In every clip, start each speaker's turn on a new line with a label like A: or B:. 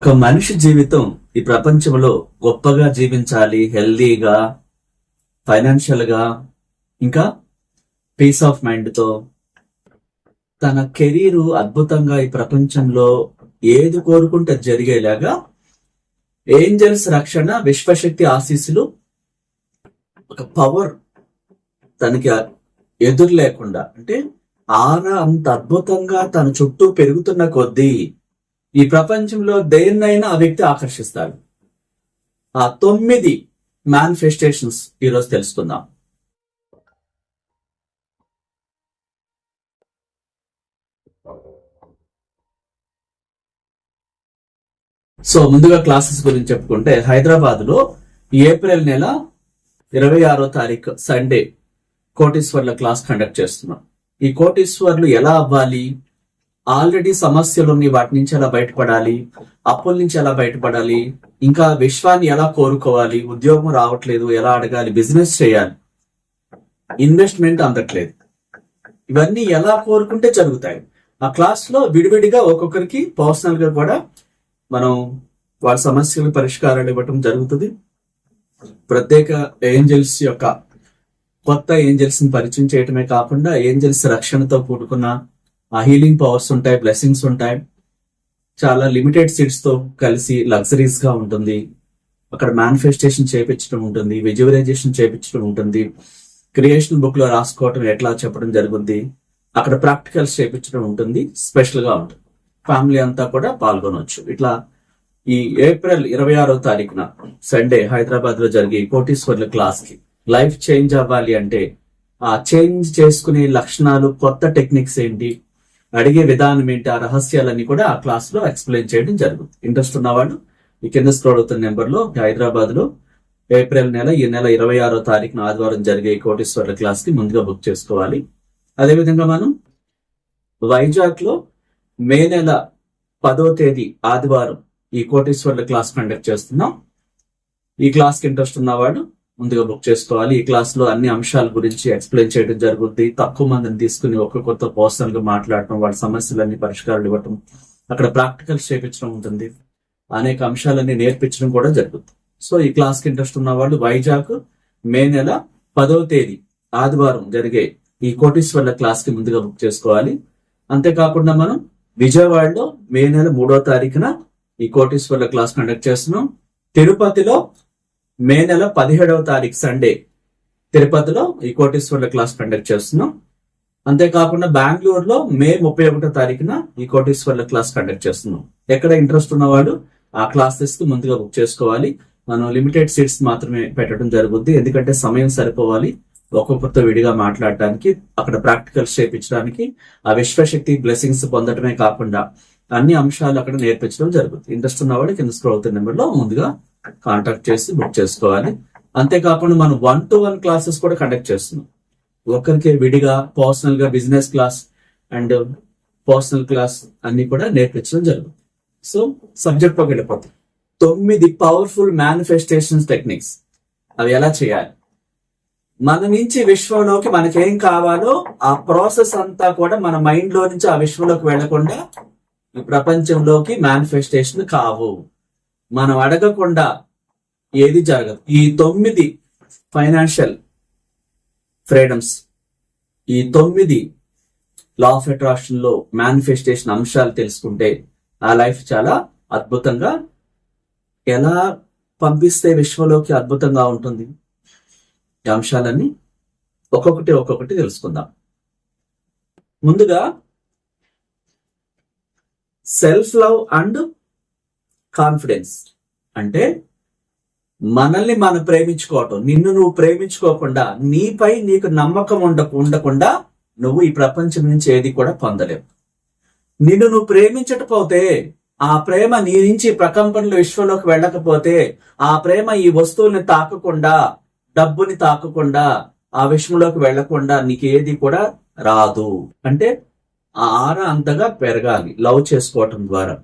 A: ఒక మనిషి జీవితం ఈ ప్రపంచంలో గొప్పగా జీవించాలి, హెల్దీగా, ఫైనాన్షియల్ గా, ఇంకా పీస్ ఆఫ్ మైండ్ తో తన కెరీర్ అద్భుతంగా ఈ ప్రపంచంలో ఏది కోరుకుంటే జరిగేలాగా ఏంజల్స్ రక్షణ, విశ్వశక్తి ఆశీస్సులు, ఒక పవర్ తనకి ఎదురు లేకుండా, అంటే ఆరా అంత అద్భుతంగా తన చుట్టూ పెరుగుతున్న కొద్దీ ఈ ప్రపంచంలో దేన్నైనా ఆ వ్యక్తి ఆకర్షిస్తాడు. ఆ 9 మేనిఫెస్టేషన్స్ ఈరోజు తెలుసుకుందాం. సో ముందుగా క్లాసెస్ గురించి చెప్పుకుంటే, హైదరాబాద్ లో ఏప్రిల్ నెల 26వ తారీఖు సండే కోటీశ్వర్ల క్లాస్ కండక్ట్ చేస్తున్నాం. ఈ కోటీశ్వర్లు ఎలా అవ్వాలి, ఆల్రెడీ సమస్యలు ఉన్నాయి, వాటి నుంచి ఎలా బయటపడాలి, అప్పుల నుంచి ఎలా బయటపడాలి, ఇంకా విశ్వాన్ని ఎలా కోరుకోవాలి, ఉద్యోగం రావట్లేదు ఎలా అడగాలి, బిజినెస్ చేయాలి, ఇన్వెస్ట్మెంట్ అందట్లేదు, ఇవన్నీ ఎలా కోరుకుంటే జరుగుతాయి. ఆ క్లాస్ లో విడివిడిగా ఒక్కొక్కరికి పర్సనల్ గా కూడా మనం వాళ్ళ సమస్యల పరిష్కారాలు ఇవ్వటం జరుగుతుంది. ప్రత్యేక ఏంజల్స్ యొక్క కొత్త ఏంజల్స్ ని పరిచయం చేయటమే కాకుండా ఏంజల్స్ రక్షణతో కూడుకున్న ఆ హీలింగ్ పవర్స్ ఉంటాయి, బ్లెస్సింగ్స్ ఉంటాయి. చాలా లిమిటెడ్ సీట్స్ తో కలిసి లగ్జరీస్ గా ఉంటుంది. అక్కడ మేనిఫెస్టేషన్ చేయించడం ఉంటుంది, విజువలైజేషన్ చేయించడం ఉంటుంది, క్రియేషన్ బుక్ లో రాసుకోవటం ఎట్లా చెప్పడం జరుగుతుంది, అక్కడ ప్రాక్టికల్స్ చేయించడం ఉంటుంది. స్పెషల్ గా ఉంటుంది, ఫ్యామిలీ అంతా కూడా పాల్గొనవచ్చు. ఇట్లా ఈ ఏప్రిల్ 26వ తారీఖున సండే హైదరాబాద్ లో జరిగే కోటీశ్వర్ల క్లాస్ కి లైఫ్ చేంజ్ అవ్వాలి అంటే ఆ చేంజ్ చేసుకునే లక్షణాలు, కొత్త టెక్నిక్స్ ఏంటి, అడిగే విధానం ఏంటి, ఆ రహస్యాలన్నీ కూడా ఆ క్లాస్ లో ఎక్స్ప్లెయిన్ చేయడం జరుగుతుంది. ఇంట్రెస్ట్ ఉన్నవాళ్ళు ఈ కింద స్క్రోల్ అవుతున్న నెంబర్ లో హైదరాబాద్ లో ఏప్రిల్ నెల 26వ తారీఖున ఆదివారం జరిగే కోటీశ్వర్ల క్లాస్ కి ముందుగా బుక్ చేసుకోవాలి. అదేవిధంగా మనం వైజాగ్ లో మే నెల 10వ తేదీ ఆదివారం ఈ కోటీశ్వర్ల క్లాస్ కండక్ట్ చేస్తున్నాం. ఈ క్లాస్ కి ఇంట్రెస్ట్ ఉన్నవాడు ముందుగా బుక్ చేసుకోవాలి. ఈ క్లాస్ లో అన్ని అంశాల గురించి ఎక్స్ప్లెయిన్ చేయడం జరుగుతుంది. తక్కువ మందిని తీసుకుని ఒక్కొక్కరితో పర్సనల్ గా మాట్లాడటం, వాళ్ళ సమస్యలన్నీ పరిష్కారాలు ఇవ్వటం, అక్కడ ప్రాక్టికల్స్ చేయించడం ఉంటుంది, అనేక అంశాలన్నీ నేర్పించడం కూడా జరుగుతుంది. సో ఈ క్లాస్ కి ఇంట్రెస్ట్ ఉన్న వాళ్ళు వైజాగ్ మే నెల 10వ తేదీ ఆదివారం జరిగే ఈ కోటీశ్వర్ల క్లాస్ కి ముందుగా బుక్ చేసుకోవాలి. అంతేకాకుండా మనం విజయవాడలో మే నెల 3వ తారీఖున ఈ కోటీశ్వర్ల క్లాస్ కండక్ట్ చేస్తున్నాం. తిరుపతిలో మే నెల 17వ తారీఖు సండే తిరుపతిలో ఈ కోటీశ్వర్ల క్లాస్ కండక్ట్ చేస్తున్నాం. అంతేకాకుండా బెంగళూరులో మే 31వ తారీఖున ఈ కోటీశ్వర్ల క్లాస్ కండక్ట్ చేస్తున్నాం. ఎక్కడ ఇంట్రెస్ట్ ఉన్నవాడు ఆ క్లాసెస్ కి ముందుగా బుక్ చేసుకోవాలి. మనం లిమిటెడ్ సీట్స్ మాత్రమే పెట్టడం జరుగుద్ది, ఎందుకంటే సమయం సరిపోవాలి ఒక్కొక్కరితో విడిగా మాట్లాడటానికి, అక్కడ ప్రాక్టికల్స్ చేయించడానికి, ఆ విశ్వశక్తి బ్లెస్సింగ్స్ పొందడమే కాకుండా అన్ని అంశాలు అక్కడ నేర్పించడం జరుగుతుంది. ఇంట్రెస్ట్ ఉన్నవాడు కింద స్క్రోల్ అవుతున్న నెంబర్ లో ముందుగా కాంటాక్ట్ చేసి బుక్ చేసుకోవాలి. అంతేకాకుండా మనం 1-to-1 క్లాసెస్ కూడా కండక్ట్ చేస్తున్నాం. ఒకరికి విడిగా పర్సనల్ గా business class and personal class అన్ని కూడా నేర్పించడం జరుగుతుంది. సో సబ్జెక్ట్ లోకి వెళ్ళిపోతాం. 9 పవర్ఫుల్ మేనిఫెస్టేషన్స్ టెక్నిక్స్, అవి ఎలా చేయాలి, మన నుంచి విశ్వంలోకి మనకేం కావాలో ఆ ప్రాసెస్ అంతా కూడా మన మైండ్ లో నుంచి ఆ విశ్వంలోకి వెళ్లకుండా ఈ ప్రపంచంలోకి మేనిఫెస్టేషన్ కావు. మనం అడగకుండా ఏది జరగదు. ఈ 9 ఫైనాన్షియల్ ఫ్రీడమ్స్, ఈ 9 లా ఆఫ్ అట్రాక్షన్ లో మేనిఫెస్టేషన్ అంశాలు తెలుసుకుంటే ఆ లైఫ్ చాలా అద్భుతంగా, ఎలా పంపిస్తే విశ్వంలోకి అద్భుతంగా ఉంటుంది. ఈ అంశాలన్నీ ఒక్కొక్కటి తెలుసుకుందాం. ముందుగా సెల్ఫ్ లవ్ అండ్ కాన్ఫిడెన్స్ అంటే మనల్ని మనం ప్రేమించుకోవటం. నిన్ను నువ్వు ప్రేమించుకోకుండా, నీపై నీకు నమ్మకం ఉండకుండా నువ్వు ఈ ప్రపంచం నుంచి ఏది కూడా పొందలేవు. నిన్ను నువ్వు ప్రేమించకపోతే, ఆ ప్రేమ నీ నుంచి ప్రకంపనలు విశ్వంలోకి వెళ్ళకపోతే, ఆ ప్రేమ ఈ వస్తువుల్ని తాకకుండా, డబ్బుని తాకకుండా, ఆ విశ్వంలోకి వెళ్లకుండా నీకేది కూడా రాదు. అంటే ఆ ఆరా అంతగా పెరగాలి లవ్ చేసుకోవటం ద్వారా.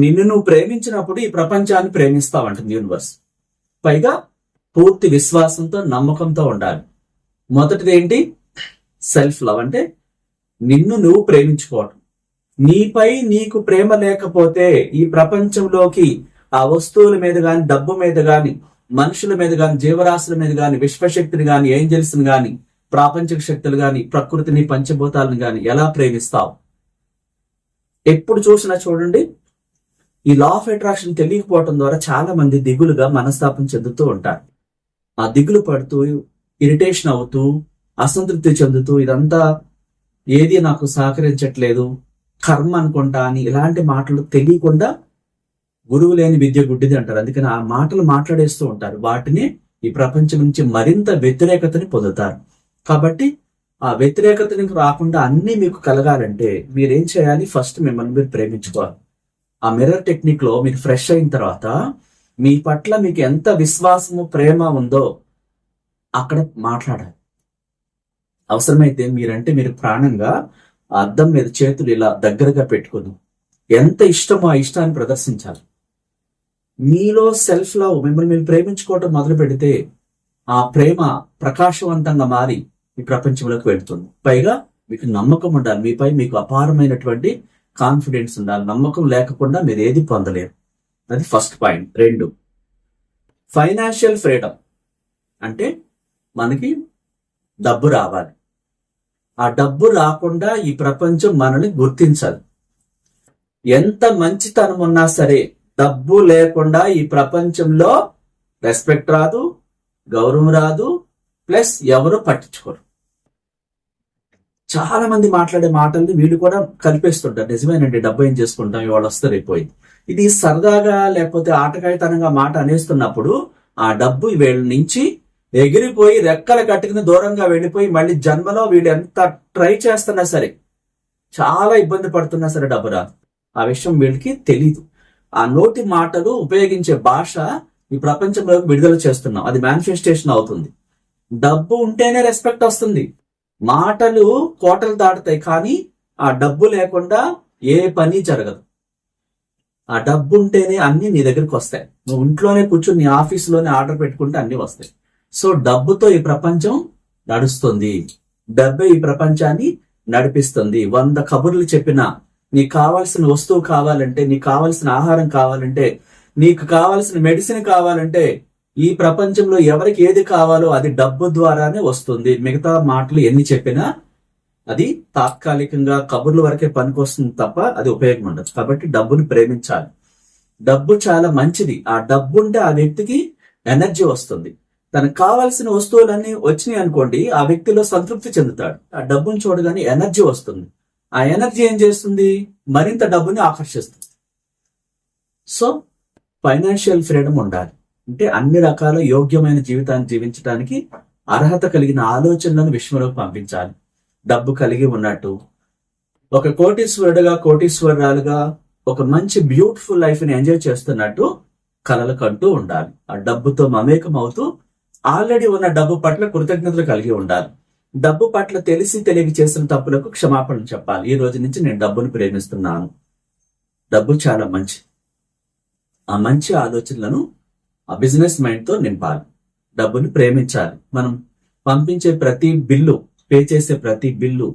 A: నిన్ను నువ్వు ప్రేమించినప్పుడు ఈ ప్రపంచాన్ని ప్రేమిస్తావంటుంది యూనివర్స్. పైగా పూర్తి విశ్వాసంతో, నమ్మకంతో ఉండాలి. మొదటిది ఏంటి? సెల్ఫ్ లవ్ అంటే నిన్ను నువ్వు ప్రేమించుకోవటం. నీపై నీకు ప్రేమ లేకపోతే ఈ ప్రపంచంలోకి ఆ వస్తువుల మీద గాని, డబ్బు మీద గాని, మనుషుల మీద గాని, జీవరాశుల మీద గాని, విశ్వశక్తిని గాని, ఏంజల్స్ ని గాని, ప్రాపంచిక శక్తులు గాని, ప్రకృతిని, పంచభూతాలను గాని ఎలా ప్రేమిస్తావు? ఎప్పుడు చూసినా చూడండి, ఈ లా ఆఫ్ అట్రాక్షన్ తెలియకపోవడం ద్వారా చాలా మంది దిగులుగా మనస్తాపం చెందుతూ ఉంటారు. ఆ దిగులు పడుతూ, ఇరిటేషన్ అవుతూ, అసంతృప్తి చెందుతూ, ఇదంతా ఏది నాకు సహకరించట్లేదు, కర్మ అనుకుంటా అని ఇలాంటి మాటలు తెలియకుండా గురువు లేని విద్య గుడ్డిది అంటారు. అందుకని ఆ మాటలు మాట్లాడేస్తూ ఉంటారు. వాటిని ఈ ప్రపంచం నుంచి మరింత వ్యతిరేకతని పొందుతారు. కాబట్టి ఆ వ్యతిరేకతని రాకుండా అన్ని మీకు కలగాలంటే మీరేం చేయాలి? ఫస్ట్ మిమ్మల్ని మీరు ప్రేమించుకోవాలి. ఆ మిర్రర్ టెక్నిక్ లో మీరు ఫ్రెష్ అయిన తర్వాత మీ పట్ల మీకు ఎంత విశ్వాసము, ప్రేమ ఉందో అక్కడ మాట్లాడాలి. అవసరమైతే మీరంటే మీరు ప్రాణంగా ఆ అద్దం మీద చేతులు ఇలా దగ్గరగా పెట్టుకుని ఎంత ఇష్టమో ఆ ఇష్టాన్ని ప్రదర్శించాలి. మీలో సెల్ఫ్ లవ్, మిమ్మల్ని మీరు ప్రేమించుకోవటం మొదలు పెడితే ఆ ప్రేమ ప్రకాశవంతంగా మారి ఈ ప్రపంచంలోకి వెళ్తుంది. పైగా మీకు నమ్మకం ఉండాలి. మీపై మీకు అపారమైనటువంటి కాన్ఫిడెన్స్ ఉండాలి. నమ్మకం లేకుండా మీరు ఏది పొందలేరు. అది ఫస్ట్ పాయింట్. 2, ఫైనాన్షియల్ ఫ్రీడమ్ అంటే మనకి డబ్బు రావాలి. ఆ డబ్బు రాకుండా ఈ ప్రపంచం మనల్ని గుర్తించాలి. ఎంత మంచితనం ఉన్నా సరే డబ్బు లేకుండా ఈ ప్రపంచంలో రెస్పెక్ట్ రాదు, గౌరవం రాదు, ప్లస్ ఎవరు పట్టించుకోరు. చాలా మంది మాట్లాడే మాటల్ని వీళ్ళు కూడా కలిపేస్తుంటారు. నిజమేనండి, డబ్బు ఏం చేసుకుంటాం, ఇవాళ వస్తారు అయిపోయింది. ఇది సరదాగా లేకపోతే ఆటకాయితనంగా మాట అనేస్తున్నప్పుడు ఆ డబ్బు వీళ్ళ నుంచి ఎగిరిపోయి రెక్కల కట్టుకుని దూరంగా వెళ్ళిపోయి మళ్ళీ జన్మలో వీళ్ళు ఎంత ట్రై చేస్తున్నా సరే, చాలా ఇబ్బంది పడుతున్నా సరే డబ్బు రాదు. ఆ విషయం వీళ్ళకి తెలీదు. ఆ నోటి మాటలు ఉపయోగించే భాష ఈ ప్రపంచంలోకి విడుదల చేస్తున్నాం. అది మేనిఫెస్టేషన్ అవుతుంది. డబ్బు ఉంటేనే రెస్పెక్ట్ వస్తుంది. మాటలు కోటలు దాటుతాయి, కానీ ఆ డబ్బు లేకుండా ఏ పని జరగదు. ఆ డబ్బు ఉంటేనే అన్ని నీ దగ్గరికి వస్తాయి. నువ్వు ఇంట్లోనే కూర్చొని నీ ఆఫీసులోనే ఆర్డర్ పెట్టుకుంటే అన్ని వస్తాయి. సో డబ్బుతో ఈ ప్రపంచం నడుస్తుంది. డబ్బే ఈ ప్రపంచాన్ని నడిపిస్తుంది. 100 కబుర్లు చెప్పినా నీకు కావాల్సిన వస్తువు కావాలంటే, నీకు కావాల్సిన ఆహారం కావాలంటే, నీకు కావాల్సిన మెడిసిన్ కావాలంటే, ఈ ప్రపంచంలో ఎవరికి ఏది కావాలో అది డబ్బు ద్వారానే వస్తుంది. మిగతా మాటలు ఎన్ని చెప్పినా అది తాత్కాలికంగా కబుర్ల వరకే పనికొస్తుంది తప్ప అది ఉపయోగం ఉండదు. కాబట్టి డబ్బుని ప్రేమించాలి. డబ్బు చాలా మంచిది. ఆ డబ్బు ఉంటే ఆ వ్యక్తికి ఎనర్జీ వస్తుంది. తనకు కావాల్సిన వస్తువులన్నీ వచ్చినాయి అనుకోండి, ఆ వ్యక్తిలో సంతృప్తి చెందుతాడు. ఆ డబ్బును చూడగానే ఎనర్జీ వస్తుంది. ఆ ఎనర్జీ ఏం చేస్తుంది? మరింత డబ్బుని ఆకర్షిస్తుంది. సో ఫైనాన్షియల్ ఫ్రీడమ్ ఉండాలి. అంటే అన్ని రకాల యోగ్యమైన జీవితాన్ని జీవించడానికి అర్హత కలిగిన ఆలోచనలను విశ్వంలోకి పంపించాలి. డబ్బు కలిగి ఉన్నట్టు ఒక కోటీశ్వరుడుగా, కోటీశ్వరురాలుగా ఒక మంచి బ్యూటిఫుల్ లైఫ్ ని ఎంజాయ్ చేస్తున్నట్టు కలలు కంటూ ఉండాలి. ఆ డబ్బుతో మమేకం అవుతూ ఆల్రెడీ ఉన్న డబ్బు పట్ల కృతజ్ఞతలు కలిగి ఉండాలి. డబ్బు పట్ల తెలిసి తెలియక చేసిన తప్పులకు క్షమాపణ చెప్పాలి. ఈ రోజు నుంచి నేను డబ్బును ప్రేమిస్తున్నాను. డబ్బు చాలా మంచి. ఆ మంచి ఆలోచనలను ఆ బిజినెస్ మైండ్ తో నింపాలి. డబ్బుని ప్రేమించాలి. మనం పంపించే ప్రతి బిల్లు, పే చేసే ప్రతి బిల్లు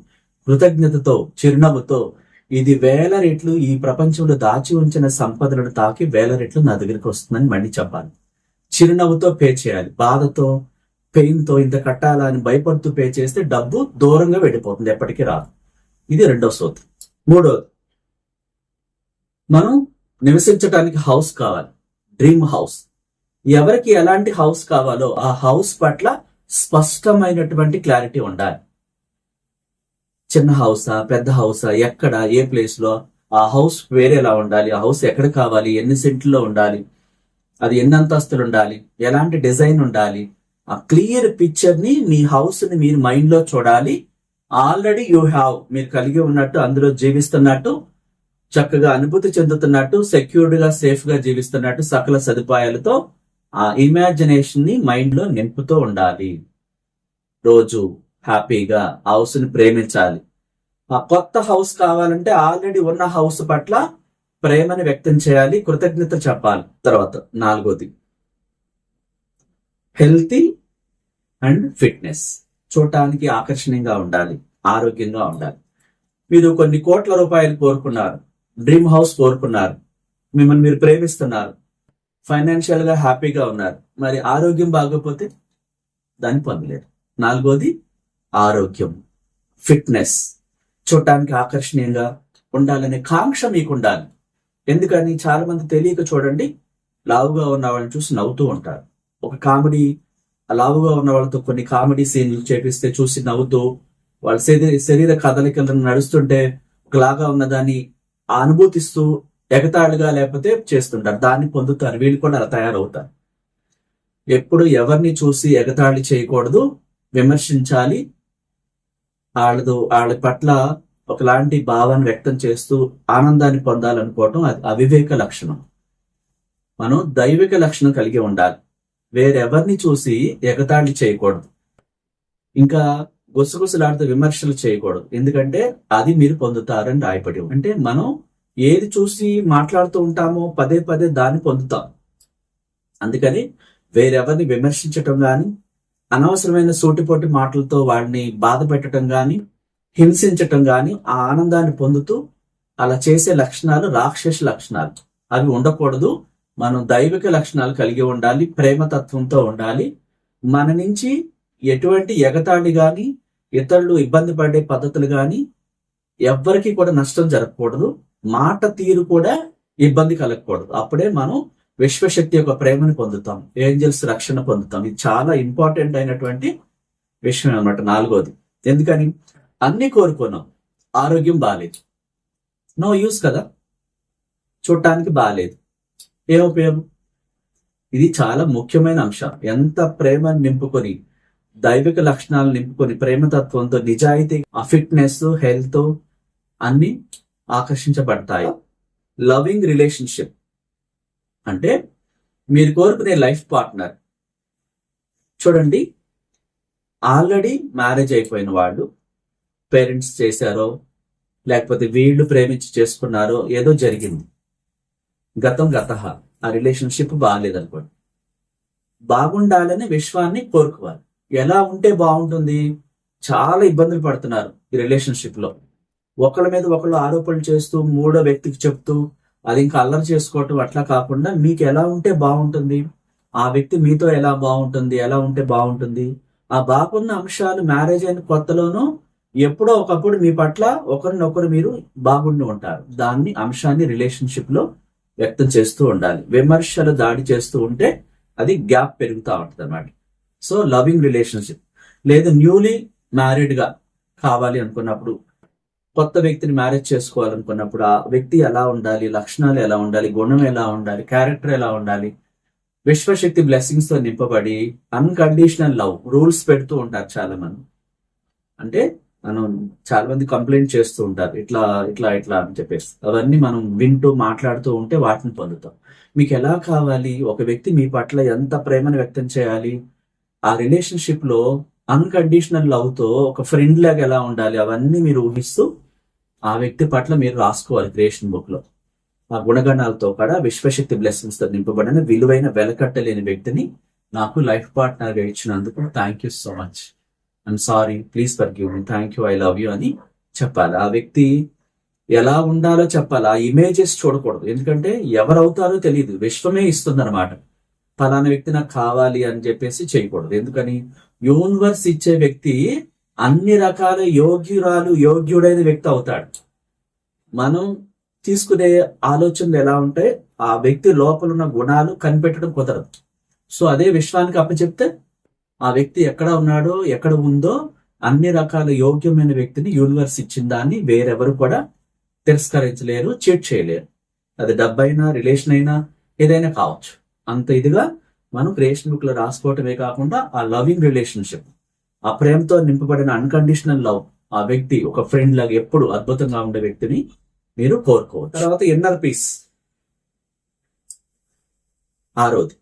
A: కృతజ్ఞతతో, చిరునవ్వుతో, ఇది 1000 రెట్లు ఈ ప్రపంచంలో దాచి ఉంచిన సంపదలను తాకి 1000 రెట్లు నా దగ్గరికి వస్తుందని మళ్ళీ చెప్పాలి. చిరునవ్వుతో పే చేయాలి. బాధతో, పెయిన్ తో ఇంత కట్టాలా అని భయపడుతూ పే చేస్తే డబ్బు దూరంగా వెళ్ళిపోతుంది, ఎప్పటికీ రాదు. ఇది 2వ సూత్రం. 3వది, మనం నివసించడానికి హౌస్ కావాలి. Dream house. ఎవరికి ఎలాంటి హౌస్ కావాలో ఆ హౌస్ పట్ల స్పష్టమైనటువంటి క్లారిటీ ఉండాలి. చిన్న హౌసా, పెద్ద హౌసా, ఎక్కడ, ఏ ప్లేస్ లో, ఆ హౌస్ వేరేలా ఉండాలి, ఆ హౌస్ ఎక్కడ కావాలి, ఎన్ని సెంట్లో ఉండాలి, అది ఎన్ని అంతస్తులు ఉండాలి, ఎలాంటి డిజైన్ ఉండాలి, ఆ క్లియర్ పిక్చర్ ని మీ హౌస్ ని మీరు మైండ్ లో చూడాలి. ఆల్రెడీ యూ హ్యావ్, మీరు కలిగి ఉన్నట్టు, అందులో జీవిస్తున్నట్టు, చక్కగా అనుభూతి చెందుతున్నట్టు, సెక్యూర్డ్ గా, సేఫ్ గా జీవిస్తున్నట్టు, సకల సదుపాయాలతో ఆ ఇమాజినేషన్ ని మైండ్ లో నింపుతూ ఉండాలి. రోజు హ్యాపీగా హౌస్ ని ప్రేమించాలి. ఆ కొత్త హౌస్ కావాలంటే ఆల్రెడీ ఉన్న హౌస్ పట్ల ప్రేమని వ్యక్తం చేయాలి, కృతజ్ఞత చెప్పాలి. తర్వాత 4వది, హెల్తీ అండ్ ఫిట్నెస్. చూడటానికి ఆకర్షణీయంగా ఉండాలి, ఆరోగ్యంగా ఉండాలి. మీరు కొన్ని కోట్ల రూపాయలు కోరుకున్నారు, డ్రీమ్ హౌస్ కోరుకున్నారు, మిమ్మల్ని మీరు ప్రేమిస్తున్నారు, ఫైనాన్షియల్ గా హ్యాపీగా ఉన్నారు, మరి ఆరోగ్యం బాగోకపోతే దాన్ని పొందలేరు. నాలుగోది ఆరోగ్యం, ఫిట్నెస్, చూడటానికి ఆకర్షణీయంగా ఉండాలనే కాంక్ష మీకు ఉండాలి. ఎందుకని చాలా మంది తెలియక చూడండి, లావుగా ఉన్న వాళ్ళని చూసి నవ్వుతూ ఉంటారు. ఒక కామెడీ, లావుగా ఉన్న వాళ్ళతో కొన్ని కామెడీ సీన్లు చేపిస్తే చూసి నవ్వుతూ, వాళ్ళ శరీర కదలికలను నడుస్తుంటే ఒకలాగా ఉన్నదాన్ని అనుభూతిస్తూ ఎగతాళిగా లేకపోతే చేస్తుంటారు. దాన్ని పొందుతారు. వీళ్ళు కూడా అలా తయారవుతారు. ఎప్పుడు ఎవరిని చూసి ఎగతాళి చేయకూడదు, విమర్శించాలి. వాళ్ళ పట్ల ఒకలాంటి భావాన్ని వ్యక్తం చేస్తూ ఆనందాన్ని పొందాలనుకోవటం అది అవివేక లక్షణం. మనం దైవిక లక్షణం కలిగి ఉండాలి. వేరెవరిని చూసి ఎగతాళి చేయకూడదు, ఇంకా గుసగుసలాడుతూ విమర్శలు చేయకూడదు. ఎందుకంటే అది మీరు పొందుతారని రాయపడి. అంటే మనం ఏది చూసి మాట్లాడుతూ ఉంటామో పదే పదే దాన్ని పొందుతాం. అందుకని వేరెవరిని విమర్శించటం గాని, అనవసరమైన సూటిపోటి మాటలతో వాడిని బాధ పెట్టడం గాని, హింసించటం గాని ఆ ఆనందాన్ని పొందుతూ అలా చేసే లక్షణాలు రాక్షస లక్షణాలు. అవి ఉండకూడదు. మనం దైవిక లక్షణాలు కలిగి ఉండాలి, ప్రేమతత్వంతో ఉండాలి. మన నుంచి ఎటువంటి ఎగతాళి గాని, ఇతరులు ఇబ్బంది పడే పద్ధతులు గాని ఎవ్వరికి కూడా నష్టం జరగకూడదు. మాట తీరు కూడా ఇబ్బంది కలగకూడదు. అప్పుడే మనం విశ్వశక్తి యొక్క ప్రేమను పొందుతాం, ఏంజల్స్ రక్షణ పొందుతాం. ఇది చాలా ఇంపార్టెంట్ అయినటువంటి విషయం అన్నమాట. నాలుగోది, ఎందుకని అన్ని కోరుకున్నాం, ఆరోగ్యం బాగాలేదు, నో యూస్ కదా, చూడటానికి బాగాలేదు, ఏం ఉపయోగం? ఇది చాలా ముఖ్యమైన అంశం. ఎంత ప్రేమను నింపుకొని, దైవిక లక్షణాలు నింపుకొని, ప్రేమతత్వంతో, నిజాయితీ, ఫిట్నెస్, హెల్త్ అన్ని ఆకర్షించబడతాయి. లవింగ్ రిలేషన్షిప్ అంటే మీరు కోరుకునే లైఫ్ పార్ట్నర్. చూడండి, ఆల్రెడీ మ్యారేజ్ అయిపోయిన వాళ్ళు, పేరెంట్స్ చేశారో లేకపోతే వీళ్ళు ప్రేమించి చేసుకున్నారో, ఏదో జరిగింది, గతం గతహ, ఆ రిలేషన్షిప్ బాగాలేదనుకోండి, బాగుండాలని విశ్వాన్ని కోరుకోవాలి. ఎలా ఉంటే బాగుంటుంది? చాలా ఇబ్బందులు పడుతున్నారు ఈ రిలేషన్షిప్ లో, ఒకళ్ళ మీద ఒకళ్ళు ఆరోపణలు చేస్తూ, మూడో వ్యక్తికి చెప్తూ, అది ఇంకా అల్లరి చేసుకోవటం. అట్లా కాకుండా మీకు ఎలా ఉంటే బాగుంటుంది, ఆ వ్యక్తి మీతో ఎలా బాగుంటుంది, ఎలా ఉంటే బాగుంటుంది, ఆ బాగున్న అంశాలు మ్యారేజ్ అయిన కొత్తలోనూ ఎప్పుడో ఒకప్పుడు మీ పట్ల ఒకరినొకరు మీరు బాగుండి ఉంటారు. దాన్ని అంశాన్ని రిలేషన్షిప్ లో వ్యక్తం చేస్తూ ఉండాలి. విమర్శలు దాడి చేస్తూ ఉంటే అది గ్యాప్ పెరుగుతూ ఉంటుంది అన్నమాట. So loving relationship. లేదు న్యూలీ మ్యారీడ్ గా కావాలి అనుకున్నప్పుడు, కొత్త వ్యక్తిని మ్యారేజ్ చేసుకోవాలనుకున్నప్పుడు ఆ వ్యక్తి ఎలా ఉండాలి, లక్షణాలు ఎలా ఉండాలి, గుణం ఎలా ఉండాలి, క్యారెక్టర్ ఎలా ఉండాలి, విశ్వశక్తి బ్లెస్సింగ్స్ తో నింపబడి అన్కండిషనల్ లవ్ రూల్స్ పెడుతూ ఉంటారు చాలా మంది. అంటే మనం చాలా మంది కంప్లైంట్ చేస్తూ ఉంటారు, ఇట్లా ఇట్లా ఇట్లా అని చెప్పేసి. అవన్నీ మనం వింటూ మాట్లాడుతూ ఉంటే వాటిని పొందుతాం. మీకు ఎలా కావాలి, ఒక వ్యక్తి మీ పట్ల ఎంత ప్రేమను వ్యక్తం చేయాలి, ఆ రిలేషన్షిప్ లో అన్కండిషనల్ లవ్ తో ఒక ఫ్రెండ్ లాగా ఎలా ఉండాలి, అవన్నీ మీరు ఊహిస్తూ ఆ వ్యక్తి పట్ల మీరు రాసుకోవాలి క్రియేషన్ బుక్ లో. ఆ గుణగణాలతో కూడా విశ్వశక్తి బ్లెస్సింగ్స్ తో నింపబడిన విలువైన వెలకట్టలేని వ్యక్తిని నాకు లైఫ్ పార్ట్నర్ గా ఇచ్చినందుకు thank you so much, I'm sorry, please forgive me, thank you, I love you అని చెప్పాలి. ఆ వ్యక్తి ఎలా ఉండాలో చెప్పాలి. ఆ ఇమేజెస్ చూడకూడదు. ఎందుకంటే ఎవరవుతారో తెలియదు, విశ్వమే ఇస్తుంది అనమాట. ఫలానా వ్యక్తి నాకు కావాలి అని చెప్పేసి చేయకూడదు. ఎందుకని యూనివర్స్ ఇచ్చే వ్యక్తి అన్ని రకాల యోగ్యుడైన వ్యక్తి అవుతాడు. మనం తీసుకునే ఆలోచనలు ఎలా ఉంటాయి, ఆ వ్యక్తి లోపల ఉన్న గుణాలు కనిపెట్టడం కుదరదు. సో అదే విశ్వానికి అప్పచెప్తే ఆ వ్యక్తి ఎక్కడ ఉన్నాడో, ఎక్కడ ఉందో, అన్ని రకాల యోగ్యమైన వ్యక్తిని యూనివర్స్ ఇచ్చిన దాన్ని వేరెవరు కూడా తిరస్కరించలేరు, చీట్ చేయలేరు. అది డబ్బైనా, రిలేషన్ అయినా, ఏదైనా కావచ్చు. అంత ఇదిగా మనం క్రియేషన్ బుక్ లో రాసుకోవటమే కాకుండా ఆ లవింగ్ రిలేషన్షిప్, ఆ ప్రేమతో నింపబడిన అన్కండిషనల్ లవ్, ఆ వ్యక్తి ఒక ఫ్రెండ్ లాగా ఎప్పుడు అద్భుతంగా ఉండే వ్యక్తిని మీరు కోరుకోవచ్చు. తర్వాత ఇన్నర్ పీస్, ఆరోది.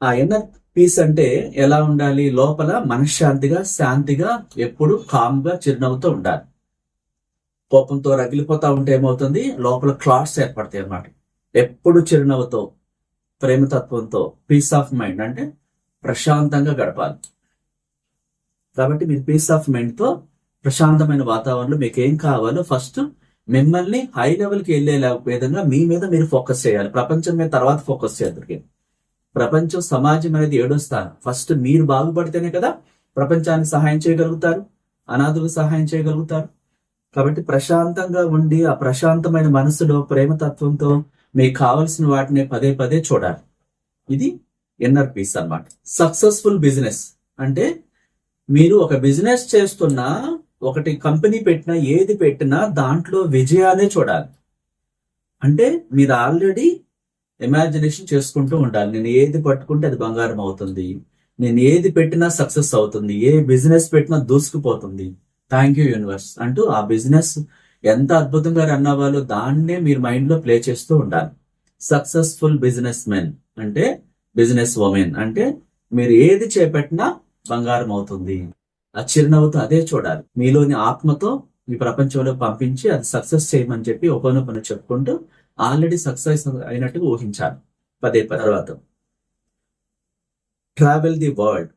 A: ఆ ఇన్నర్ పీస్ అంటే ఎలా ఉండాలి, లోపల మనశ్శాంతిగా, శాంతిగా, ఎప్పుడు కామ్ గా, చిరునవ్వుతో ఉండాలి. కోపంతో రగిలిపోతా ఉంటే ఏమవుతుంది, లోపల క్లాట్స్ ఏర్పడతాయి అన్నమాట. ఎప్పుడు చిరునవ్వుతో, ప్రేమతత్వంతో, పీస్ ఆఫ్ మైండ్ అంటే ప్రశాంతంగా గడపాలి. కాబట్టి మీరు పీస్ ఆఫ్ మైండ్ తో, ప్రశాంతమైన వాతావరణంలో మీకు ఏం కావాలో ఫస్ట్ మిమ్మల్ని హై లెవెల్కి వెళ్ళే విధంగా మీ మీద మీరు ఫోకస్ చేయాలి. ప్రపంచం మీద తర్వాత ఫోకస్ చేయాలి. ప్రపంచం, సమాజం అనేది 7వ స్థానం. ఫస్ట్ మీరు బాగుపడితేనే కదా ప్రపంచానికి సహాయం చేయగలుగుతారు, అనాథులకు సహాయం చేయగలుగుతారు. కాబట్టి ప్రశాంతంగా ఉండి ఆ ప్రశాంతమైన మనసులో ప్రేమతత్వంతో మీకు కావలసిన వాటిని పదే పదే చూడాలి. ఇది ఇన్నర్ పీస్ అన్నమాట. సక్సెస్ఫుల్ బిజినెస్ అంటే మీరు ఒక బిజినెస్ చేస్తున్నా, ఒకటి కంపెనీ పెట్టినా, ఏది పెట్టినా దాంట్లో విజయాలే చూడాలి. అంటే మీరు ఆల్రెడీ ఇమాజినేషన్ చేసుకుంటూ ఉండాలి. నేను ఏది పట్టుకుంటే అది బంగారం అవుతుంది, నేను ఏది పెట్టినా సక్సెస్ అవుతుంది, ఏ బిజినెస్ పెట్టినా దూసుకుపోతుంది. థ్యాంక్ యూ యూనివర్స్ అంటూ ఆ బిజినెస్ ఎంత అద్భుతంగా రన్ అవ్వాలో దాన్నే మీరు మైండ్ లో ప్లే చేస్తూ ఉండాలి. సక్సెస్ఫుల్ బిజినెస్ మెన్ అంటే, బిజినెస్ ఉమెన్ అంటే మీరు ఏది చేపట్టినా బంగారం అవుతుంది. ఆ చిరునవ్వుతో అదే చూడాలి. మీలోని ఆత్మతో మీ ప్రపంచంలో పంపించి అది సక్సెస్ చేయమని చెప్పి ఒకనొకను చెప్పుకుంటూ ఆల్రెడీ సక్సెస్ అయినట్టుగా ఊహించాలి. పదే తర్వాత ట్రావెల్ ది వరల్డ్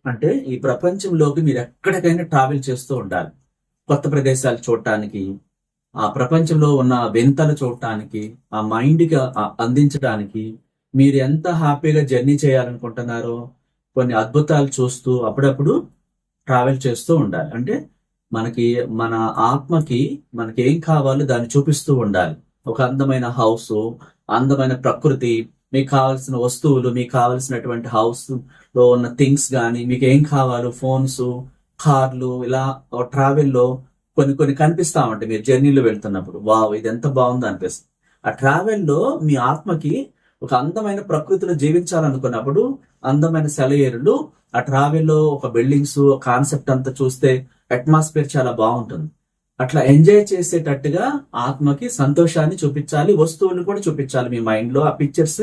A: అంటే ఈ ప్రపంచంలోకి మీరు ఎక్కడికైనా ట్రావెల్ చేస్తూ ఉండాలి. కొత్త ప్రదేశాలు చూడటానికి, ఆ ప్రపంచంలో ఉన్న వింతలు చూడటానికి, ఆ మైండ్కి అందించడానికి మీరు ఎంత హ్యాపీగా జర్నీ చేయాలనుకుంటున్నారో కొన్ని అద్భుతాలు చూస్తూ అప్పుడప్పుడు ట్రావెల్ చేస్తూ ఉండాలి. అంటే మన ఆత్మకి మనకి ఏం కావాలో దాన్ని చూపిస్తూ ఉండాలి. ఒక అందమైన హౌస్, అందమైన ప్రకృతి, మీకు కావాల్సిన వస్తువులు, మీకు కావాల్సినటువంటి హౌస్ లో ఉన్న థింగ్స్ కానీ, మీకు ఏం కావాలో ఫోన్స్, కార్లు, ఇలా ట్రావెల్లో కొన్ని కనిపిస్తా ఉంటాయి. మీరు జర్నీలో వెళ్తున్నప్పుడు వావ్ ఇది ఎంత బాగుందో అనిపిస్తుంది. ఆ ట్రావెల్లో మీ ఆత్మకి ఒక అందమైన ప్రకృతిలో జీవించాలనుకున్నప్పుడు అందమైన సెలయేరులు, ఆ ట్రావెల్లో ఒక బిల్డింగ్స్, కాన్సెప్ట్ అంతా చూస్తే అట్మాస్ఫియర్ చాలా బాగుంటుంది. అట్లా ఎంజాయ్ చేసేటట్టుగా ఆత్మకి సంతోషాన్ని చూపించాలి, వస్తువులు కూడా చూపించాలి. మీ మైండ్ లో ఆ పిక్చర్స్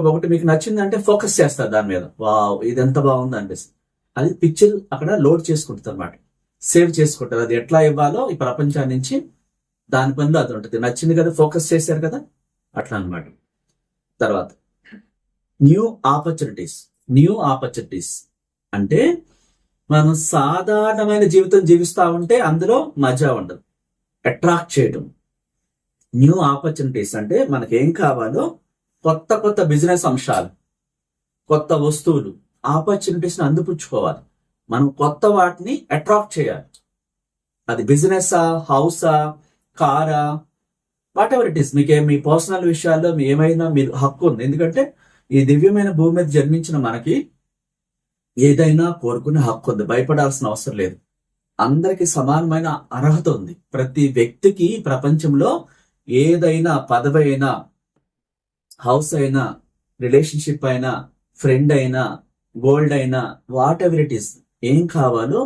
A: ఒకటి మీకు నచ్చిందంటే ఫోకస్ చేస్తారు దాని మీద, వావ్ ఇది ఎంత బాగుంది అనిపిస్తుంది. అది పిక్చర్ అక్కడ లోడ్ చేసుకుంటుంది అనమాట, సేవ్ చేసుకుంటారు. అది ఎట్లా ఇవ్వాలో ఈ ప్రపంచాన్ని నుంచి దాని పనిలో అది ఉంటుంది. నచ్చింది కదా, ఫోకస్ చేశారు కదా, అట్లా అనమాట. తర్వాత న్యూ ఆపర్చునిటీస్ అంటే మనం సాధారణమైన జీవితం జీవిస్తా ఉంటే అందులో మజా ఉండదు. అట్రాక్ట్ చేయడం. న్యూ ఆపర్చునిటీస్ అంటే మనకేం కావాలో కొత్త బిజినెస్ అంశాలు, కొత్త వస్తువులు, ఆపర్చునిటీస్ ని అందిపుచ్చుకోవాలి. మనం కొత్త వాటిని అట్రాక్ట్ చేయాలి. అది బిజినెసా, హౌసా, కారా, what ever it is. Me personal విషయాల్లో ఏమైనా మీరు హక్కు ఉంది. ఎందుకంటే ఈ దివ్యమైన భూమి మీద జన్మించిన మనకి ఏదైనా కోరుకునే హక్కు ఉంది. భయపడాల్సిన అవసరం లేదు. అందరికి సమానమైన అర్హత ఉంది. ప్రతి వ్యక్తికి ప్రపంచంలో ఏదైనా పదవి అయినా, హౌస్ అయినా, రిలేషన్షిప్ అయినా, ఫ్రెండ్ అయినా, గోల్డ్ అయినా, వాట్ ఎవర్ ఇట్ ఈస్, ఏం కావాలో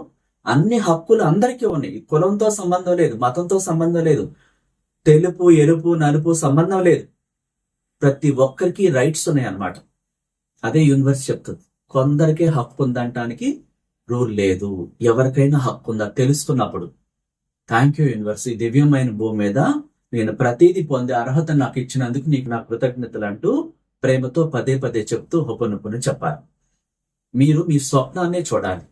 A: అన్ని హక్కులు అందరికీ ఉన్నాయి. కులంతో సంబంధం లేదు, మతంతో సంబంధం లేదు, తెలుపు ఎరుపు నలుపు సంబంధం లేదు. ప్రతి ఒక్కరికి రైట్స్ ఉన్నాయి అన్నమాట. అదే యూనివర్స్ చెప్తుంది. కొందరికే హక్కు ఉందంటానికి రూల్ లేదు. ఎవరికైనా హక్కు ఉందా తెలుసుకున్నప్పుడు థ్యాంక్ యూ యూనివర్స్, ఈ దివ్యమైన భూమి మీద నేను ప్రతిదీ పొందే అర్హత నాకు ఇచ్చినందుకు నీకు నా కృతజ్ఞతలు అంటూ ప్రేమతో పదే పదే చెప్తూ హొపనుపుని చెప్పాలి. మీరు మీ స్వప్నాన్నే చూడాలి.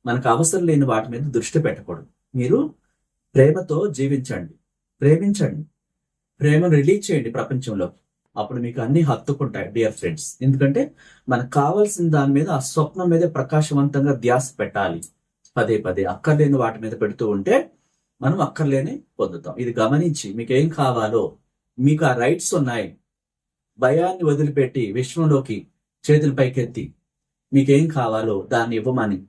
A: మనకు అవసరం లేని వాటి మీద దృష్టి పెట్టకూడదు. మీరు ప్రేమతో జీవించండి, ప్రేమించండి, ప్రేమను రిలీజ్ చేయండి ప్రపంచంలో. అప్పుడు మీకు అన్ని హత్తుకుంటాయి డియర్ ఫ్రెండ్స్. ఎందుకంటే మనకు కావాల్సిన దాని మీద, ఆ స్వప్నం మీద ప్రకాశవంతంగా ధ్యాస పెట్టాలి. పదే పదే అక్కర్లేని వాటి మీద పెడుతూ ఉంటే మనం అక్కర్లేని పొందుతాం. ఇది గమనించి మీకు ఏం కావాలో, మీకు ఆ రైట్స్ ఉన్నాయి, భయాన్ని వదిలిపెట్టి విశ్వంలోకి చేతులు పైకెత్తి మీకేం కావాలో దాన్ని ఇవ్వమని,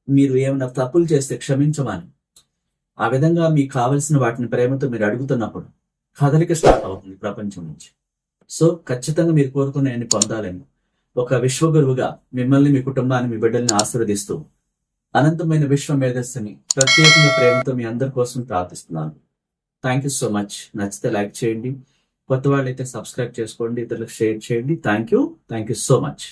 A: మీరు ఏమైనా తప్పులు చేస్తే క్షమించమని, ఆ విధంగా మీకు కావలసిన వాటిని ప్రేమతో మీరు అడుగుతున్నప్పుడు కదలిక స్టార్ట్ అవుతుంది ప్రపంచం నుంచి. సో ఖచ్చితంగా మీరు కోరుకునేవన్నీ పొందాలని ఒక విశ్వగురువుగా మిమ్మల్ని, మీ కుటుంబాన్ని, మీ బిడ్డల్ని ఆశీర్వదిస్తూ అనంతమైన విశ్వ మేధస్సుని ప్రత్యేకంగా ప్రేమతో మీ అందరి కోసం ప్రార్థిస్తున్నాను. Thank you so much. నచ్చితే లైక్ చేయండి, కొత్త వాళ్ళైతే సబ్స్క్రైబ్ చేసుకోండి, ఇతరులకు షేర్ చేయండి. Thank you so much.